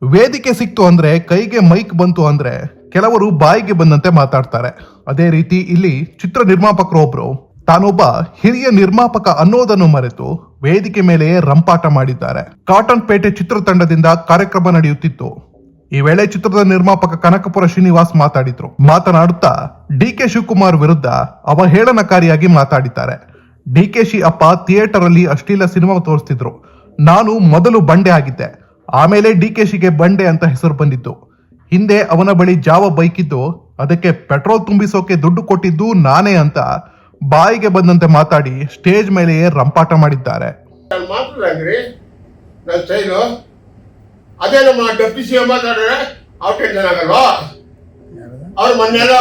ವೇದಿಕೆ ಸಿಕ್ತು ಅಂದ್ರೆ, ಕೈಗೆ ಮೈಕ್ ಬಂತು ಅಂದ್ರೆ ಕೆಲವರು ಬಾಯಿಗೆ ಬಂದಂತೆ ಮಾತಾಡ್ತಾರೆ. ಅದೇ ರೀತಿ ಇಲ್ಲಿ ಚಿತ್ರ ನಿರ್ಮಾಪಕರೊಬ್ರು ತಾನೊಬ್ಬ ಹಿರಿಯ ನಿರ್ಮಾಪಕ ಅನ್ನೋದನ್ನು ಮರೆತು ವೇದಿಕೆ ಮೇಲೆಯೇ ರಂಪಾಟ ಮಾಡಿದ್ದಾರೆ. ಕಾಟನ್ ಪೇಟೆ ಚಿತ್ರತಂಡದಿಂದ ಕಾರ್ಯಕ್ರಮ ನಡೆಯುತ್ತಿತ್ತು. ಈ ವೇಳೆ ಚಿತ್ರದ ನಿರ್ಮಾಪಕ ಕನಕಪುರ ಶ್ರೀನಿವಾಸ್ ಮಾತನಾಡುತ್ತಾ ಡಿಕೆ ಶಿವಕುಮಾರ್ ವಿರುದ್ಧ ಅವಹೇಳನಕಾರಿಯಾಗಿ ಮಾತಾಡಿದ್ದಾರೆ. ಡಿಕೆಶಿ ಅಪ್ಪ ಥಿಯೇಟರ್ ಅಲ್ಲಿ ಅಶ್ಲೀಲ ಸಿನಿಮಾ ತೋರಿಸ್ತಿದ್ರು. ನಾನು ಮೊದಲು ಬಂಡೆ ಆಗಿದ್ದೆ, ಆಮೇಲೆ ಡಿಕೆಶಿಗೆ ಬಂಡೆ ಅಂತ ಹೆಸರು ಬಂದಿತ್ತು. ಹಿಂದೆ ಅವನ ಬಳಿ ಜಾವ ಬೈಕ್ ಇದ್ದು ಅದಕ್ಕೆ ಪೆಟ್ರೋಲ್ ತುಂಬಿಸೋಕೆ ದುಡ್ಡು ಕೊಟ್ಟಿದ್ದು ನಾನೇ ಅಂತ ಬಾಯಿಗೆ ಬಂದಂತೆ ಮಾತಾಡಿ ಸ್ಟೇಜ್ ಮೇಲೆಯೇ ರಂಪಾಟ ಮಾಡಿದ್ದಾರೆ. ಅದೇ ನಮ್ಮ ಡೆಪ್ಟಿ ಸಿಎಂ ಮಾತಾಡಿದ್ರೆ ಅವ್ರು ಟೆನ್ಷನ್ ಆಗಲ್ವಾ? ಅವ್ರು ಮೊನ್ನೆಲ್ಲ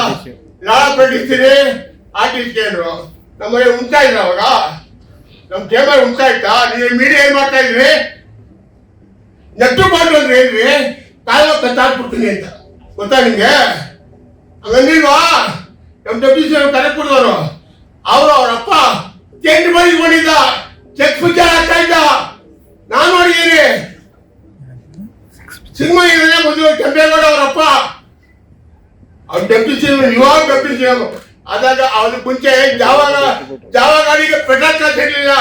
ಲಾ ಪ್ರಕಟಿಸ್ತೀನಿ ಆರ್ಟಿಸ್ಟ್ ಅಂದ್ರು. ನಮ್ಮನೆ ಉಂಟಾ ಇಲ್ಲ ಅವಾಗ, ನಮ್ ಕೇಬಲ್ ಉಂಟಾ ಇತ್ತಾ? ನೀವು ಮೀಡಿಯಾ ಏನ್ ಮಾಡ್ತಾ ಇದ್ರಿ? ನೆಟ್ಟು ಮಾಡ್ರು ಅಂದ್ರೆ ಏನ್ರಿ? ಕಾಲ ಕತ್ತಾಕ್ಬಿಡ್ತೀನಿ ಅಂತ ಗೊತ್ತಾ ನಿಮ್ಗೆ? ಹಂಗಂದಿಲ್ವಾ? ನಮ್ ಡೆಪ್ಟಿ ಸಿಎಂ ಕರೆಕ್ಟ್ಬಿಡ್ದವರು ಅವ್ರಪ್ಪ ಚೆಂಡು ಬಳಿ ಮಾಡಿದ್ದ, ಚೆಕ್ ಪೂಜೆ ಆಗ್ತಾ ಇದ್ದ. ನಾನು ನೋಡಿದ್ದೀನಿ ಸಿನಿಮಾ ಇದೆ ಮೊದಲು ಕೆಂಪೇಗೌಡ ಅವರಪ್ಪ ಅವ್ರ ಡೆಪ್ಟಿ ಸಿಎಂ, ಇವಾಗ ಡೆಪ್ಟಿ ಸಿಎಂ ಆದಾಗ ಅವ್ರ ಮುಂಚೆ ಜಾವ ಗಾಡಿಗೆ ಪೆಟ್ರೋಲ್ ಕಾಸು ಇರಲಿಲ್ಲ.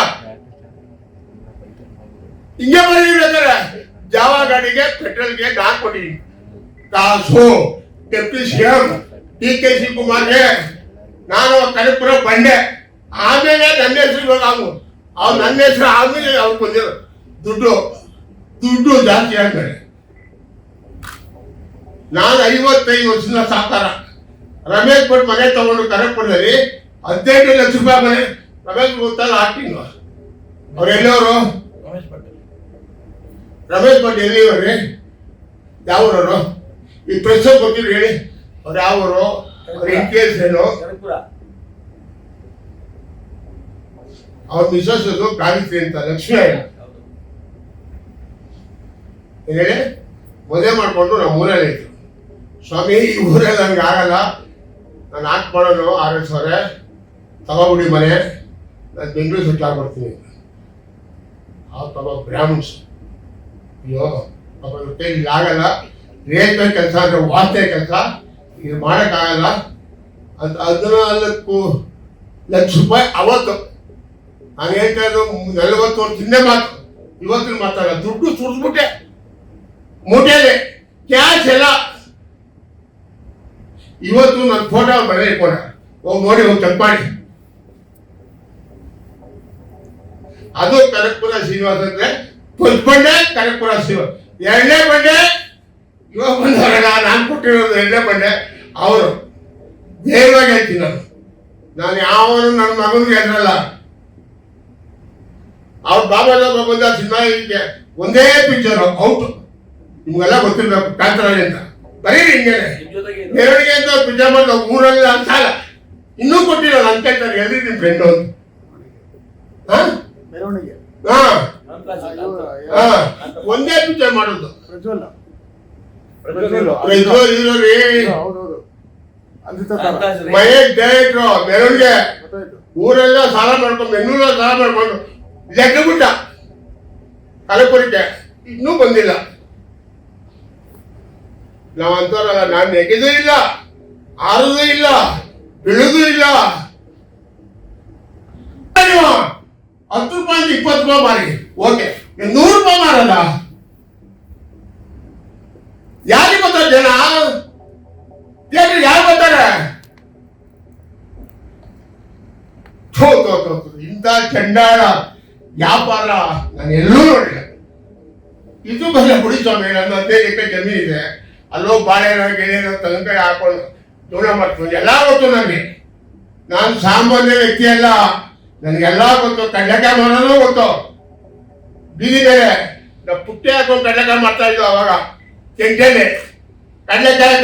ಹಿಂಗೆ ಬರೀಬೇಕಾರೆ ಜಾವ ಗಾಡಿಗೆ ಪೆಟ್ರೋಲ್ಗೆ ನಾನು ಕೊಟ್ಟಿದ್ದೀನಿ ಕಾಸು. ಡೆಪ್ಟಿ ಸಿಎಂ ಡಿಕೆ ಶಿವಕುಮಾರ್ಗೆ ನಾನು ಕನಕಪುರ ಬಂಡೆ, ಆಮೇಲೆ ನನ್ನ ಹೆಸರು ಇವಾಗ ಅವ್ನು ನನ್ನ ಹೆಸರು ಆಮೇಲೆ ಅವ್ರು ಬಂದಿರೋ ದುಡ್ಡು ಜಾಸ್ತಿ ಆಗ್ತಾರೆ. ನಾನು 55 ವರ್ಷದ ಸಾಕಾರ. ರಮೇಶ್ ಭಟ್ ಮನೆ ತಗೊಂಡು ಕನಕಪುರದಲ್ಲಿ 15 ಲಕ್ಷ ರೂಪಾಯಿ ಮನೆ. ರಮೇಶ್ ಗೊತ್ತಲ್ಲ ಆಕ್ಟಿಂಗ್, ಅವ್ರು ಎಲ್ಲಿಯವರು? ರಮೇಶ್ ಭಟ್ ಎಲ್ಲಿಯವ್ರಿ? ಯಾವೂರವರು? ಈ ಪ್ರೆಸ್ ಗೊತ್ತಿದ್ರು ಹೇಳಿ, ಅವ್ರು ಯಾವೂರು? ಅವ್ರ ಇನ್ಕೇಸ್ ಏನು? ಅವ್ರ ಮಿಸಸ್ ಕಾಣಿಸ್ರಿ ಅಂತ ಲಕ್ಷ್ಮಿ ಹೇಳಿ ಮದುವೆ ಮಾಡ್ಕೊಂಡು ನಮ್ಮ ಊರಲ್ಲಿ ಇತ್ತು. ಸ್ವಾಮಿ ಈ ಊರಲ್ಲಿ ನನಗೆ ಆಗಲ್ಲ, ನಾನು ಆಕ್ಟ್ ಮಾಡೋದು RS ತಗೋಬಿಡಿ ಮನೆ, ನಾನು ಬೆಂಗಳೂರು ಸೆಟ್ಲ್ ಆಗ್ಬಿಡ್ತೀನಿ. ಪಾಪ ಬ್ರಾಹ್ಮಣ್ಸ್, ಅಯ್ಯೋ ಪಾಪ ಇಲ್ಲಿ ಆಗಲ್ಲ, ರೇಷ್ಮೆ ಕೆಲಸ ಅಂದರೆ ವಾಸ್ತೆ ಕೆಲಸ, ಇದು ಮಾಡೋಕ್ಕಾಗಲ್ಲ ಅಂತ 14 ಲಕ್ಷ ರೂಪಾಯಿ ಅವತ್ತು. ನಾನು ಹೇಳ್ತಾ ಇದ್ದು 40 ವರ್ಷ ಹಿಂದೆ ಮಾತು, ಇವತ್ತಿನ ಮಾತಾಡ. ದುಡ್ಡು ಸುರಿದ್ಬಿಟ್ಟೆ ಮೂಟೆಯಲ್ಲಿ, ಕ್ಯಾಶ್ ಎಲ್ಲ. ಇವತ್ತು ನನ್ನ ಫೋಟೋ ಬರೀ ಕೊಡ, ಹೋಗಿ ನೋಡಿ, ಹೋಗಿ ಚೆಕ್ ಮಾಡಿ. ಅದು ಕನಕಪುರ ಶ್ರೀನಿವಾಸ ಅಂದ್ರೆ ಫಸ್ಟ್ ಬಂಡೆ ಕನಕಪುರ ಶ್ರೀನಿವಾಸ. 2ನೇ ಬಂಡೆ ಇವಾಗ ಬಂದವರಲ್ಲ, ನಾನು ಕೊಟ್ಟಿರೋದು 2ನೇ ಬಂಡೆ. ಅವರು ಧೈರ್ಯವಾಗಿ ಹೇಳ್ತೀನಿ, ನಾನು ಯಾವನು ನನ್ನ ಮಗನಿಗೆ ಹೆಸರಲ್ಲ. ಅವ್ರ ಬಾಬಾ ಬಂದ ಸಿನಿಮಾ ಒಂದೇ ಪಿಕ್ಚರ್ ಔಟ್, ನಿಮ್ಗೆಲ್ಲ ಗೊತ್ತಿರ್ಬೇಕು, ಕಾಂತರಾಜ್ ಅಂತ. ಬರೀ ಹಿಂಗೇನೆ ಮೆರವಣಿಗೆ ಅಂತ ಪಿಕ್ಚರ್ ಮಾಡಿದ ಊರಲ್ಲಿ ಅಂತಲ್ಲ, ಇನ್ನೂ ಕೊಟ್ಟಿರೋದು ಅಂತ ಹೇಳ್ತಾರೆ. ಎಲ್ರಿ ನಿಮ್ ಫ್ರೆಂಡು ಅಂತ ಒಂದೇ ಪಿಕ್ಚರ್ ಮಾಡೋದು. ಮಹೇಶ್ ಡೈರೆಕ್ಟ್ರು ಮೆರವಣಿಗೆ ಊರೆಲ್ಲ ಸಾಲ ಮಾಡ್ಕೊಂಡು, ಬೆಂಗಳೂರಲ್ಲಿ ಸಾಲ ಮಾಡ್ಕೊಂಡು ಲೆಕ್ಕ ಬಿಟ್ಟ ಕನಕಪುರಕ್ಕೆ, ಇನ್ನೂ ಬಂದಿಲ್ಲ. ನಾವಂತವರಲ್ಲ, ನಾನು ನೆಗೆದೂ ಇಲ್ಲ, ಆರುದೂ ಇಲ್ಲ, ಬೆಳೆದೂ ಇಲ್ಲ. 10 ರೂಪಾಯಿ 20 ರೂಪಾಯಿ ಮಾರಿ, ಓಕೆ. 100 ರೂಪಾಯಿ ಮಾರಲ್ಲ, ಯಾರಿಗೆ ಬರ್ತಾರೆ ಜನ? ಯಾರು ಬರ್ತಾರೆ? ಇಂಥ ಚಂಡಾಳ ವ್ಯಾಪಾರ ನಾನು ಎಲ್ಲೂ ನೋಡಿಲ್ಲ. ಇದು ಬಲ್ಲ ಬಿಡಿ ಸ್ವಾಮಿ, ನನ್ನ 15 ಎಕರೆ ಜಮೀನು ಇದೆ, ಅಲ್ಲೋ ಬಾಳೆನೋ ಗೆಳೆಯನೋ ತಂಕೈ ಹಾಕೊಂಡು ಜೀವನ ಮಾಡ್ಕೊಂಡು ಎಲ್ಲ ಗೊತ್ತು ನನಗೆ. ನಾನು ಸಾಮಾನ್ಯ ವ್ಯಕ್ತಿ ಅಲ್ಲ, ನನಗೆಲ್ಲ ಗೊತ್ತು. ಕಡ್ಲೆಕಾಯಿ ಮಾಡೋದು ಗೊತ್ತು. ಬೀದಿ ಮೇಲೆ ನಾವು ಪುಟ್ಟಿ ಹಾಕೊಂಡು ಕಡ್ಲೆಕಾಯಿ ಮಾಡ್ತಾ ಇದ್ವು ಅವಾಗ, ಕೆಂಟೆಲೆ ಕಡ್ಲೆಕಾಯಿ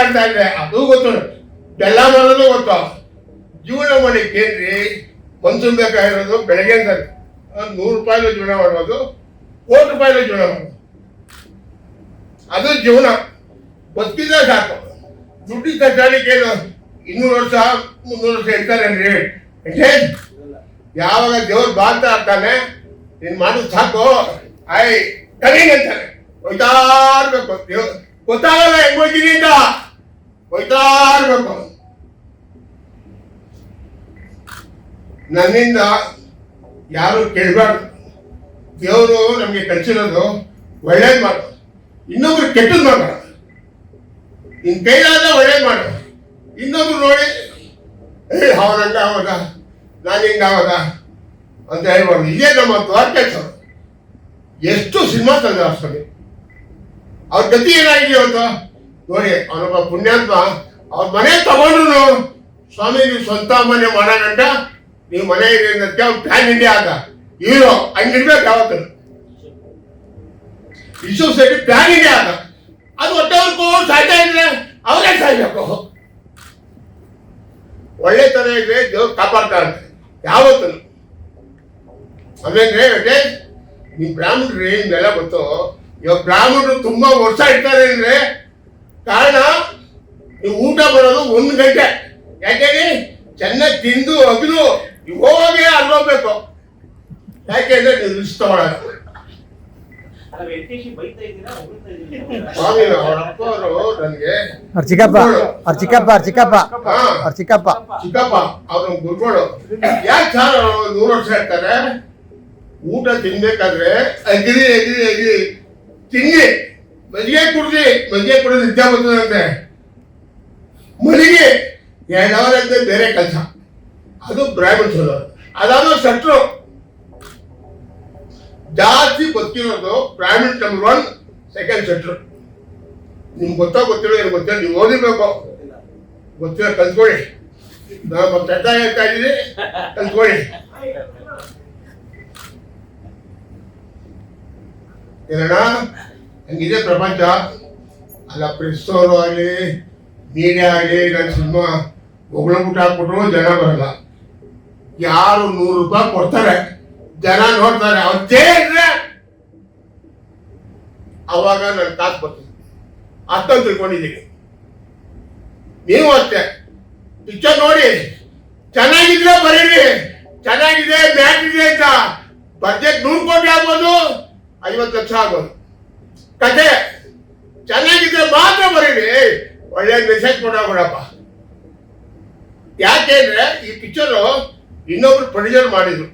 ಅಂತ ಇದ್ದೆ, ಅದು ಗೊತ್ತು. ಬೆಲ್ಲ ಮಾಡೋದು ಗೊತ್ತು. ಜೀವನ ಮಾಡಿದ್ದೇನ್ರಿ ಮನ್ಸೂನ್ ಬೇಕಾಗಿರೋದು. ಬೆಳಗ್ಗೆ ಅಂತ 100 ರೂಪಾಯಿలో ಜೀವನ ಮಾಡ್ಬೋದು, 1 ಕೋಟಿ ರೂಪಾಯಿలో ಜೀವನ ಮಾಡ್ಬೋದು. ಅದು ಜೀವನ. ಬದುಕಿದ್ರೆ ಸಾಕು. ದುಡ್ಡಿನ ಕಟ್ಟಾಳಿಕೆ 200 ವರ್ಷ 300 ವರ್ಷ ಇರ್ತಾರೇನ್ರಿ? ಯಾವಾಗ ದೇವ್ರು ಬಾಳ್ತಾ ಇರ್ತಾನೆ, ನೀನ್ ಮಾಡೋದು ಸಾಕು, ಕರೀನ್ ಅಂತಾನೆ. ಹೋಯ್ತಾ ಇರ್ಬೇಕು. ಗೊತ್ತಾಗಲ್ಲ ಹೆಂಗ್ ಹೋಯ್ತೀನಿ ಅಂತ, ಹೋಯ್ತಾ ಇರ್ಬೇಕು. ನನ್ನಿಂದ ಯಾರು ಕೇಳಬಾರ್ದು. ದೇವರು ನಮ್ಗೆ ಕಲಿಸಿರೋದು ಒಳ್ಳೇದ್ ಮಾಡು, ಇನ್ನೊಬ್ರು ಕೆಟ್ಟದ್ ಮಾಡಬಾರ್ದು. ನಿನ್ ಕೈಲಾದ ಒಳ್ಳೇದ್ ಮಾಡು, ಇನ್ನೊಬ್ರು ನೋಡಿ ಅವನಂಗ ಅವದ ನಾನು ಹಿಂಗ ಅವದ ಅಂತ ಹೇಳ್ಬಾರ್ದು. ಇದೇ ನಮ್ಮ ದ್ವಾರಕೇಶ್ ಅವರು ಎಷ್ಟು ಸಿನಿಮಾ ತಂದ್ರೆ ಅಷ್ಟೇ. ಅವ್ರ ಗತಿ ಏನಾಗಿದೆ ಇವತ್ತು ನೋಡಿ. ಅವನೊಬ್ಬ ಪುಣ್ಯಾತ್ಮ. ಅವ್ರ ಮನೆ ತಗೊಂಡ್ರು ಸ್ವಾಮಿ ನೀವು ಸ್ವಂತ ಮನೆ ಮಾಡೋಣಂಟ, ನೀವು ಮನೆ ಇದೆ ಅನ್ನೋದಕ್ಕೆ ಅವ್ನು ಪ್ಯಾನ್ ಇಂಡಿಯಾ ಆದ ಹೀರೋ. ಹಂಗಿರ್ಬೇಕು ಯಾವತ್ತು ವಿಶ್ವ ಸೊಸೈಟಿ ಪ್ಯಾನ್ ಇಂಡಿಯಾ ಆದ. ಅದು ಒಟ್ಟವ್ರಿಗೂ ಸಾಯ್ತಾ ಇದ್ರೆ ಅವರೇ ಸಾಯ್ಬೇಕು. ಒಳ್ಳೆ ತರ ಇದ್ರೆ ದೇವ್ರು ಕಾಪಾಡ್ತಾರಂತೆ ಯಾವತ್ತು. ಆಮೇಲೆ ನೀವು ಬ್ರಾಹ್ಮಣರು ಏನೆಲ್ಲ ಗೊತ್ತು. ಇವಾಗ ಬ್ರಾಹ್ಮಣರು ತುಂಬಾ ವರ್ಷ ಇರ್ತಾರೆ ಅಂದ್ರೆ ಕಾರಣ ನೀವು ಊಟ ಬರೋದು 1 ಗಂಟೆ. ಯಾಕೆಂದ್ರೆ ಚೆನ್ನಾಗಿ ತಿಂದು ಅಗದು ಹೋಗೇ ಅಲ್ಲೋಗ್ಬೇಕು. ಯಾಕೆಂದ್ರೆ ನೀವು ರಿಸ್ಕ್ ತಗೊಳ್ಳಲ್ಲ. ಸ್ವಾಮಿ ಅವ್ರ ಅಪ್ಪ ಅವರು ನನಗೆ ಚಿಕ್ಕಪ್ಪ ಅವ್ರನ್ನ ಗುರುಗಳು. ಯಾಕೆ ಸರ್ 100 ವರ್ಷ ಇರ್ತಾರೆ? ಊಟ ತಿನ್ಬೇಕಾದ್ರೆ ಅಗಿರಿ ಅಗಿರಿ ಅಗಿರಿ ತಿನ್ನಿ, ಮಜ್ಜಿಗೆ ಕುಡಿದು ನಿದ್ದೆ ಬರ್ತದಂತೆ. ಮನೆಗೆ 2 ಅವರ್ ಅಂತ ಬೇರೆ ಕೆಲಸ. ಅದು ಬ್ರಾಹ್ಮಣ್ ಸೋದರ. ಅದಾದ್ರೂ ಶಟ್ರು ಜಾಸ್ತಿ ಗೊತ್ತಿರೋದು ಬ್ರಾಹ್ಮಣ್ ನಂಬರ್ 1, ಸೆಕೆಂಡ್ ಶಟ್ರು. ನಿಮ್ಗೆ ಗೊತ್ತಿರೋ ಏನು ಗೊತ್ತಿಲ್ಲ, ನೀವು ಓದಿರ್ಬೇಕು. ಗೊತ್ತಿರೋ ಕಲ್ತ್ಕೊಳ್ಳಿ. ನಾವು ಚಟ್ಟ ಹೇಳ್ತಾ ಇದ್ದೀವಿ, ಕಲ್ತ್ಕೊಳ್ಳಿ. ಏನಣ್ಣ ಹಂಗಿದೆ ಪ್ರಪಂಚ. ಅಲ್ಲ ಪ್ರೆಸ್ ಅವರು ಆಗಲಿ ಮೀಡಿಯಾ ಆಗಲಿ ನನ್ನ ಸಿನಿಮಾ ಹೊಗಳಬಿಟ್ಟು ಹಾಕ್ಬಿಟ್ರು ಜನ ಬರಲ್ಲ. ಯಾರು 100 ರೂಪಾಯಿ ಕೊಡ್ತಾರೆ ಜನ ನೋಡ್ತಾರೆ. ಅವ್ರು ಸೇರಿದ್ರೆ ಅವಾಗ ನನ್ನ ಕಾಸು ಬರ್ತದೆ. ಅಷ್ಟೊಂದು ತಿಳ್ಕೊಂಡಿದ್ದೀನಿ. ನೀವು ಅಷ್ಟೇ ಪಿಕ್ಚರ್ ನೋಡಿ ಚೆನ್ನಾಗಿದ್ರೆ ಬರೀರಿ. ಚೆನ್ನಾಗಿದೆ ಮ್ಯಾಚ್ ಇದೆ ಅಂತ ಬಜೆಟ್ 100 ಕೋಟಿ ಆಗ್ಬೋದು, 50 ಲಕ್ಷ ಆಗ್ಬೋದು. ಕತೆ ಚೆನ್ನಾಗಿದ್ರೆ ಮಾತ್ರ ಬರೀರಿ. ಒಳ್ಳೆ ಮೆಸೇಜ್ ಕೊಡೋಬಿಡಪ್ಪ. ಯಾಕೆಂದ್ರೆ ಈ ಪಿಕ್ಚರು ಇನ್ನೊಬ್ರು ಪ್ರೊಡ್ಯೂಸರ್ ಮಾಡಿದ್ರು.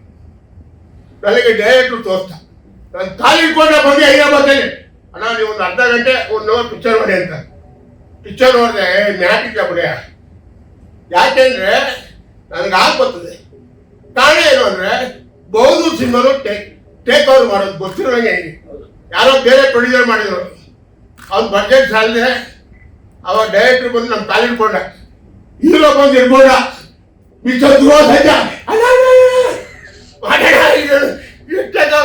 ನನಗೆ ಡೈರೆಕ್ಟ್ರು ತೋರ್ಸ್ತಾ ನಾನು ಕಾಲು ಇಟ್ಕೊಂಡೆ ಬಂದು ಹೈದರಾಬಾದಲ್ಲಿ. ಅಣ್ಣ ನೀವು ಒಂದು ಅರ್ಧ ಗಂಟೆ 1 ಅವರ್ ಪಿಕ್ಚರ್ ಮಾಡಿ ಅಂತ. ಪಿಕ್ಚರ್ ನೋಡಿದೆ ಮ್ಯಾಟ್ ಇಲ್ಲ ಬಿಡಿಯ. ಯಾಕೆಂದ್ರೆ ನನಗೆ ಬರ್ತದೆ. ಕಾರಣ ಏನು ಅಂದ್ರೆ ಬಹುದು ಸಿನಿಮಾನು ಟೇಕ್ ಓವರ್ ಮಾಡೋದು ಗೊತ್ತಿರೋಂಗೆ. ಯಾರೋ ಬೇರೆ ಪ್ರೊಡ್ಯೂಸರ್ ಮಾಡಿದ್ರು. ಅವ್ನ ಬಡ್ಜೆಟ್ ಸಾಲದೆ ಅವಾಗ ಡೈರೆಕ್ಟ್ರ್ ಬಂದು ನಮ್ಮ ಕಾಲು ಇಟ್ಕೊಂಡ. ಹೀರೋ ಬಂದು ಇರ್ಬೋದ ಪಿಕ್ಚರ್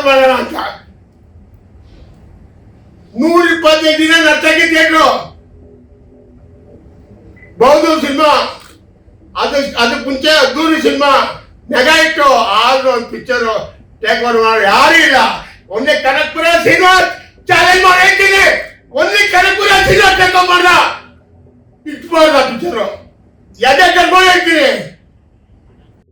ಮಾಡೋಣ ಅಂತ 125 ದಿನ ನರ್ತಾಗಿದ್ದೇನು ಬಹುದು ಸಿನಿಮಾ. ಅದಕ್ಕೆ ಮುಂಚೆ ಅದ್ದೂರಿ ಸಿನಿಮಾ ನೆಗ ಇಟ್ಟು ಆದ್ರೂ ಒಂದು ಪಿಕ್ಚರ್ ಟೇಕ್ ಓವರ್ ಮಾಡಿ ಯಾರು ಇಲ್ಲ. ಒಂದೇ ಕನಕಪುರ ಶ್ರೀನಿವಾಸ್ ಚಾಲೆಂಜ್ ಮಾಡಿ ಹೇಳ್ತೀನಿ, ಒಂದೇ ಕನಕಪುರ ಶ್ರೀನಿವಾಸ್ ಟೇಕ್ ಓವರ್ ಮಾಡ್ದ ಇಟ್ಬಾರ್ದ ಪಿಕ್ಚರ್. ಎದೆ ಕರ್ಕೊಂಡು ಹೇಳ್ತೀನಿ.